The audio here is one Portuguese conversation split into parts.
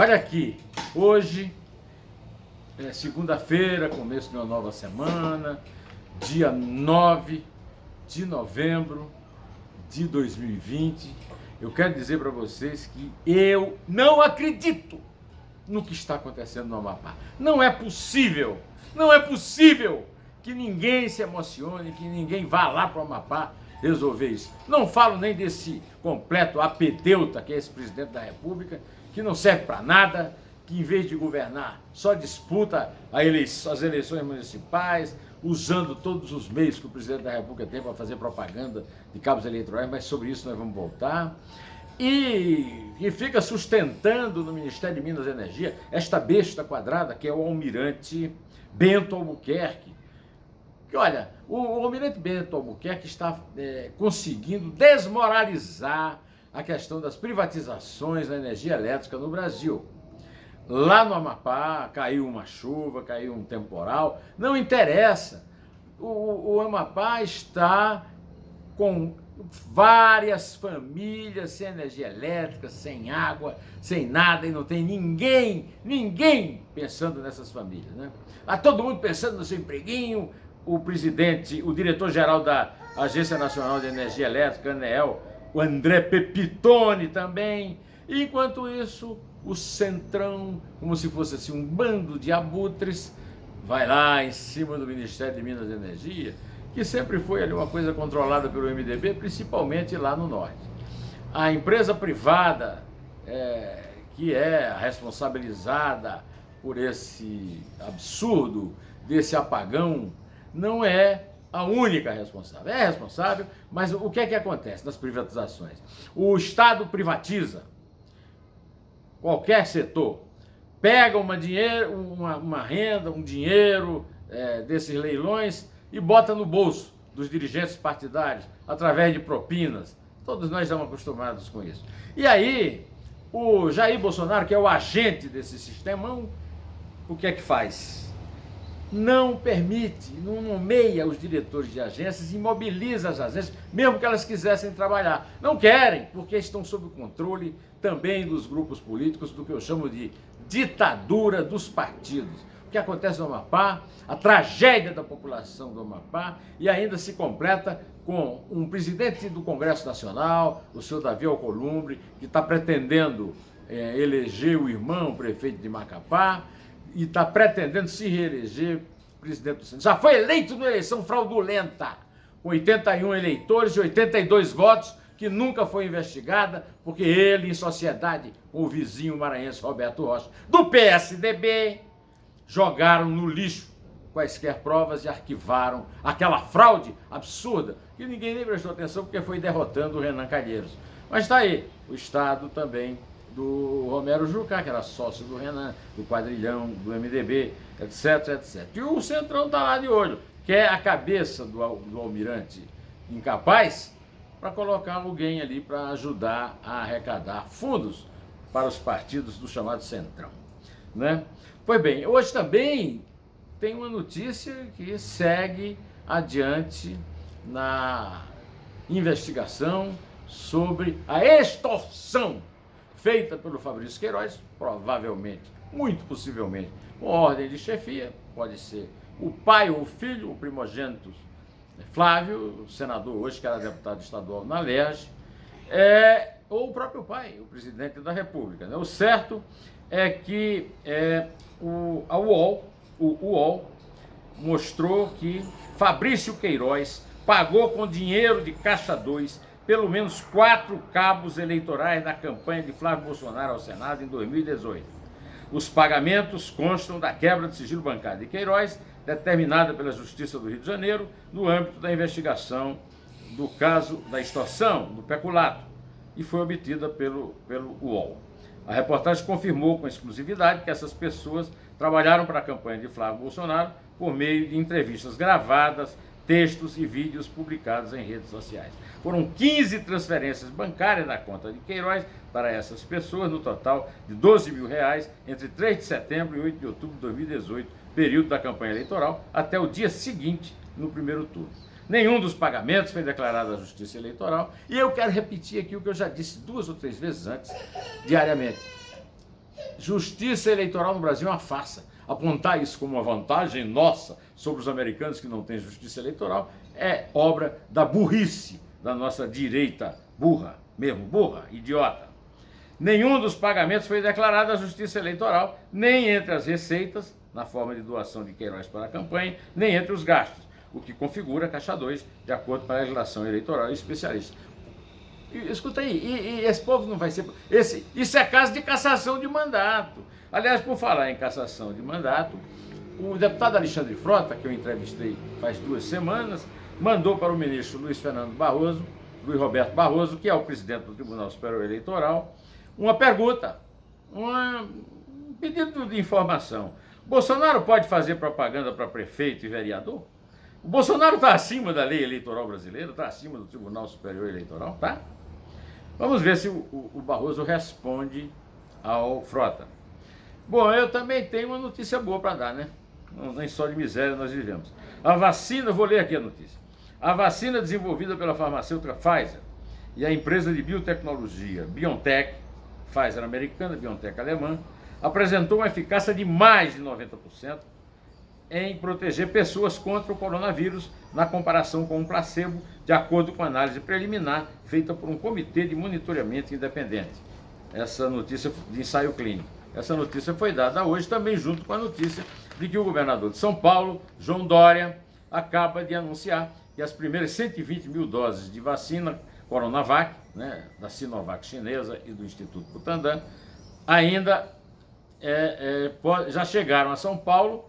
Olha aqui, hoje é segunda-feira, começo de uma nova semana, dia 9 de novembro de 2020. Eu quero dizer para vocês que eu não acredito no que está acontecendo no Amapá. Não é possível que ninguém se emocione, que ninguém vá lá para o Amapá resolver isso. Não falo nem desse completo apedeuta que é esse presidente da República, que não serve para nada, que em vez de governar só disputa as eleições municipais, usando todos os meios que o presidente da República tem para fazer propaganda de cabos eleitorais, mas sobre isso nós vamos voltar. E fica sustentando no Ministério de Minas e Energia esta besta quadrada que é o almirante Bento Albuquerque. Que olha, o almirante Bento Albuquerque está conseguindo desmoralizar a questão das privatizações da energia elétrica no Brasil. Lá no Amapá caiu uma chuva, caiu um temporal, não interessa. O Amapá está com várias famílias sem energia elétrica, sem água, sem nada, e não tem ninguém pensando nessas famílias, né? Todo mundo pensando no seu empreguinho. O presidente, o diretor-geral da Agência Nacional de Energia Elétrica, ANEEL, o André Pepitone também. E, enquanto isso, o Centrão, como se fosse assim um bando de abutres, vai lá em cima do Ministério de Minas e Energia, que sempre foi ali uma coisa controlada pelo MDB, principalmente lá no norte. A empresa privada, que é responsabilizada por esse absurdo desse apagão, não é a única responsável. É responsável, mas o que é que acontece nas privatizações? O Estado privatiza qualquer setor, pega uma renda, um dinheiro desses leilões e bota no bolso dos dirigentes partidários, através de propinas. Todos nós estamos acostumados com isso. E aí, o Jair Bolsonaro, que é o agente desse sistemão, o que é que faz? Não permite, não nomeia os diretores de agências, imobiliza as agências, mesmo que elas quisessem trabalhar. Não querem, porque estão sob o controle também dos grupos políticos, do que eu chamo de ditadura dos partidos. O que acontece no Amapá, a tragédia da população do Amapá, e ainda se completa com um presidente do Congresso Nacional, o senhor Davi Alcolumbre, que está pretendendo eleger o irmão, o prefeito de Macapá, e está pretendendo se reeleger presidente do Senado. Já foi eleito numa eleição fraudulenta, com 81 eleitores e 82 votos, que nunca foi investigada, porque ele, em sociedade com o vizinho maranhense Roberto Rocha, do PSDB, jogaram no lixo quaisquer provas e arquivaram aquela fraude absurda, que ninguém nem prestou atenção, porque foi derrotando o Renan Calheiros. Mas está aí, o Estado também do Romero Jucá, que era sócio do Renan, do quadrilhão, do MDB, etc, etc. E o Centrão está lá de olho, que é a cabeça do almirante incapaz, para colocar alguém ali para ajudar a arrecadar fundos para os partidos do chamado Centrão, né? Pois bem, hoje também tem uma notícia que segue adiante na investigação sobre a extorsão feita pelo Fabrício Queiroz, provavelmente, muito possivelmente, com ordem de chefia, pode ser o pai ou o filho, o primogênito Flávio, senador hoje, que era deputado estadual na LERJ, ou o próprio pai, o presidente da República, né? O certo é que o UOL mostrou que Fabrício Queiroz pagou com dinheiro de Caixa 2 pelo menos 4 cabos eleitorais na campanha de Flávio Bolsonaro ao Senado em 2018. Os pagamentos constam da quebra de sigilo bancário de Queiroz, determinada pela Justiça do Rio de Janeiro, no âmbito da investigação do caso da extorsão, do peculato, e foi obtida pelo UOL. A reportagem confirmou com exclusividade que essas pessoas trabalharam para a campanha de Flávio Bolsonaro por meio de entrevistas gravadas, textos e vídeos publicados em redes sociais. Foram 15 transferências bancárias da conta de Queiroz para essas pessoas, no total de R$12 mil, entre 3 de setembro e 8 de outubro de 2018, período da campanha eleitoral, até o dia seguinte, no primeiro turno. Nenhum dos pagamentos foi declarado à Justiça Eleitoral, e eu quero repetir aqui o que eu já disse 2 ou 3 vezes antes, diariamente. justiça eleitoral no Brasil é uma farsa. Apontar isso como uma vantagem nossa sobre os americanos que não têm justiça eleitoral é obra da burrice da nossa direita burra, mesmo burra, idiota. Nenhum dos pagamentos foi declarado à Justiça Eleitoral, nem entre as receitas, na forma de doação de Queiroz para a campanha, nem entre os gastos, o que configura a Caixa 2, de acordo com a legislação eleitoral e especialista. Escuta aí, e esse povo não vai ser... Isso é caso de cassação de mandato. Aliás, por falar em cassação de mandato, o deputado Alexandre Frota, que eu entrevistei faz 2 semanas, mandou para o ministro Luiz Roberto Barroso, que é o presidente do Tribunal Superior Eleitoral, uma pergunta, um pedido de informação. Bolsonaro pode fazer propaganda para prefeito e vereador? O Bolsonaro está acima da lei eleitoral brasileira, está acima do Tribunal Superior Eleitoral, tá? Vamos ver se o Barroso responde ao Frota. Bom, eu também tenho uma notícia boa para dar, né? Nem só de miséria nós vivemos. A vacina, vou ler aqui a notícia. A vacina desenvolvida pela farmacêutica Pfizer e a empresa de biotecnologia BioNTech, Pfizer americana, BioNTech alemã, apresentou uma eficácia de mais de 90% em proteger pessoas contra o coronavírus na comparação com um placebo, de acordo com a análise preliminar feita por um comitê de monitoramento independente. Essa notícia de ensaio clínico. Essa notícia foi dada hoje também junto com a notícia de que o governador de São Paulo, João Dória, acaba de anunciar que as primeiras 120 mil doses de vacina Coronavac, né, da Sinovac chinesa e do Instituto Butantan, ainda já chegaram a São Paulo,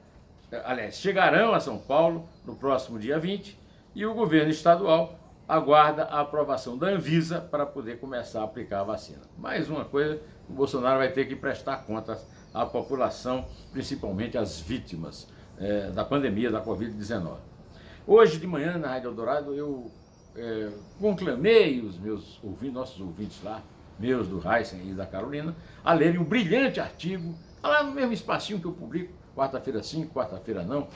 aliás, chegarão a São Paulo no próximo dia 20, e o governo estadual aguarda a aprovação da Anvisa para poder começar a aplicar a vacina. Mais uma coisa, o Bolsonaro vai ter que prestar contas à população, principalmente às vítimas da pandemia da Covid-19. Hoje de manhã, na Rádio Eldorado, eu conclamei os nossos ouvintes lá, meus do Heisen e da Carolina, a lerem um brilhante artigo, lá no mesmo espacinho que eu publico, quarta-feira sim, quarta-feira não.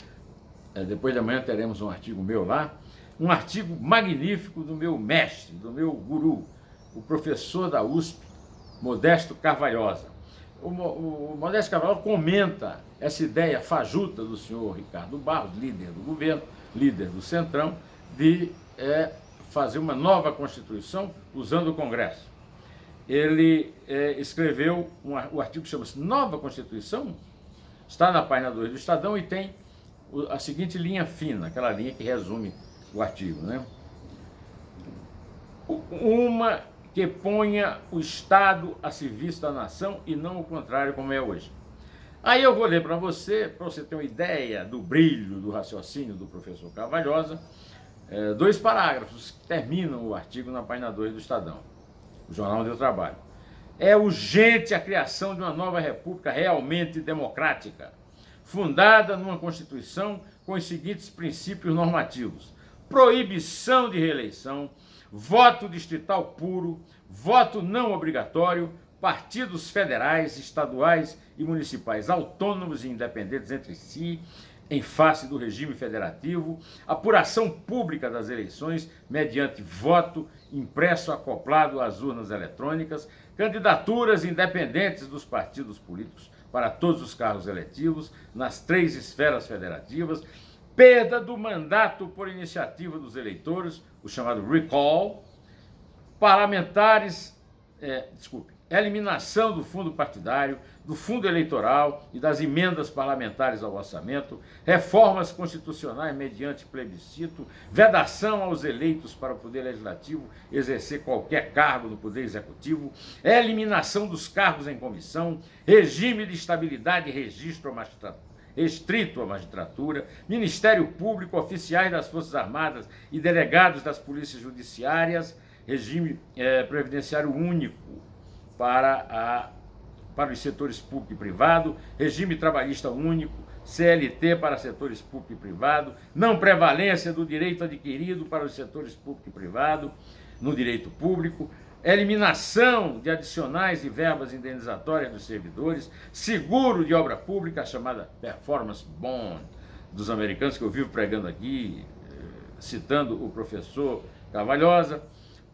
Depois da manhã teremos um artigo meu lá, um artigo magnífico do meu mestre, do meu guru, o professor da USP, Modesto Carvalhosa. O Modesto Carvalhosa comenta essa ideia fajuta do senhor Ricardo Barros, líder do governo, líder do Centrão, de fazer uma nova Constituição usando o Congresso. Ele escreveu o artigo que chama-se Nova Constituição, está na página 2 do Estadão e tem a seguinte linha fina, aquela linha que resume o artigo, né? Uma que ponha o Estado a serviço da nação e não o contrário, como é hoje. Aí eu vou ler para você ter uma ideia do brilho do raciocínio do professor Carvalhosa, 2 parágrafos que terminam o artigo na página 2 do Estadão, o Jornal onde eu trabalho. É urgente a criação de uma nova república realmente democrática, fundada numa Constituição com os seguintes princípios normativos: proibição de reeleição, voto distrital puro, voto não obrigatório, partidos federais, estaduais e municipais autônomos e independentes entre si, em face do regime federativo, apuração pública das eleições mediante voto impresso acoplado às urnas eletrônicas, candidaturas independentes dos partidos políticos para todos os cargos eletivos nas 3 esferas federativas, perda do mandato por iniciativa dos eleitores, o chamado recall, eliminação do fundo partidário, do fundo eleitoral e das emendas parlamentares ao orçamento, reformas constitucionais mediante plebiscito, vedação aos eleitos para o Poder Legislativo exercer qualquer cargo no Poder Executivo, eliminação dos cargos em comissão, regime de estabilidade e registro restrito à magistratura, Ministério Público, oficiais das Forças Armadas e delegados das polícias judiciárias, regime previdenciário único para os setores público e privado, regime trabalhista único, CLT para setores público e privado, não prevalência do direito adquirido para os setores público e privado no direito público, eliminação de adicionais e verbas indenizatórias dos servidores, seguro de obra pública, a chamada performance bond dos americanos, que eu vivo pregando aqui, citando o professor Carvalhosa,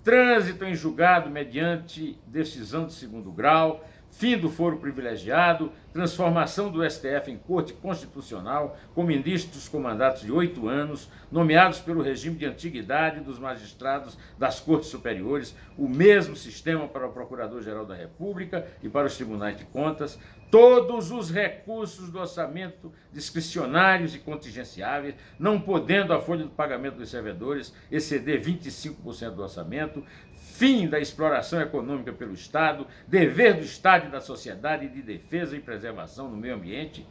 trânsito em julgado mediante decisão de 2º grau, fim do foro privilegiado, transformação do STF em Corte Constitucional, com ministros com mandatos de 8 anos, nomeados pelo regime de antiguidade dos magistrados das Cortes Superiores, o mesmo sistema para o Procurador-Geral da República e para os Tribunais de Contas, todos os recursos do orçamento discricionários e contingenciáveis, não podendo a folha de pagamento dos servidores exceder 25% do orçamento, fim da exploração econômica pelo Estado, dever do Estado e da sociedade de defesa e preservação do meio ambiente.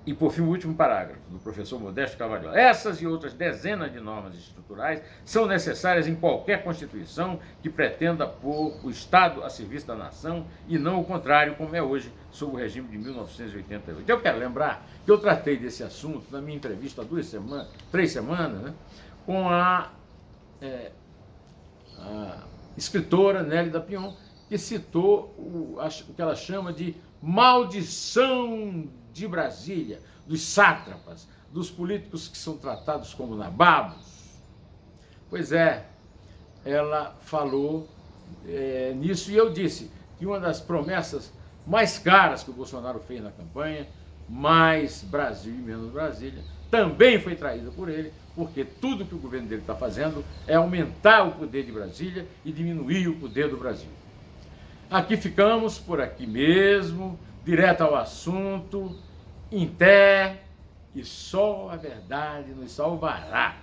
E, por fim, o último parágrafo, do professor Modesto Carvalho. Essas e outras dezenas de normas estruturais são necessárias em qualquer Constituição que pretenda pôr o Estado a serviço da nação e não o contrário, como é hoje, sob o regime de 1988. Eu quero lembrar que eu tratei desse assunto na minha entrevista há 3 semanas, né, com a escritora Nélida Pion, que citou o que ela chama de maldição de Brasília, dos sátrapas, dos políticos que são tratados como nababos. Pois é, ela falou nisso e eu disse que uma das promessas mais caras que o Bolsonaro fez na campanha, mais Brasil e menos Brasília, também foi traída por ele, porque tudo que o governo dele está fazendo é aumentar o poder de Brasília e diminuir o poder do Brasil. Aqui ficamos, por aqui mesmo, direto ao assunto, em pé, e só a verdade nos salvará.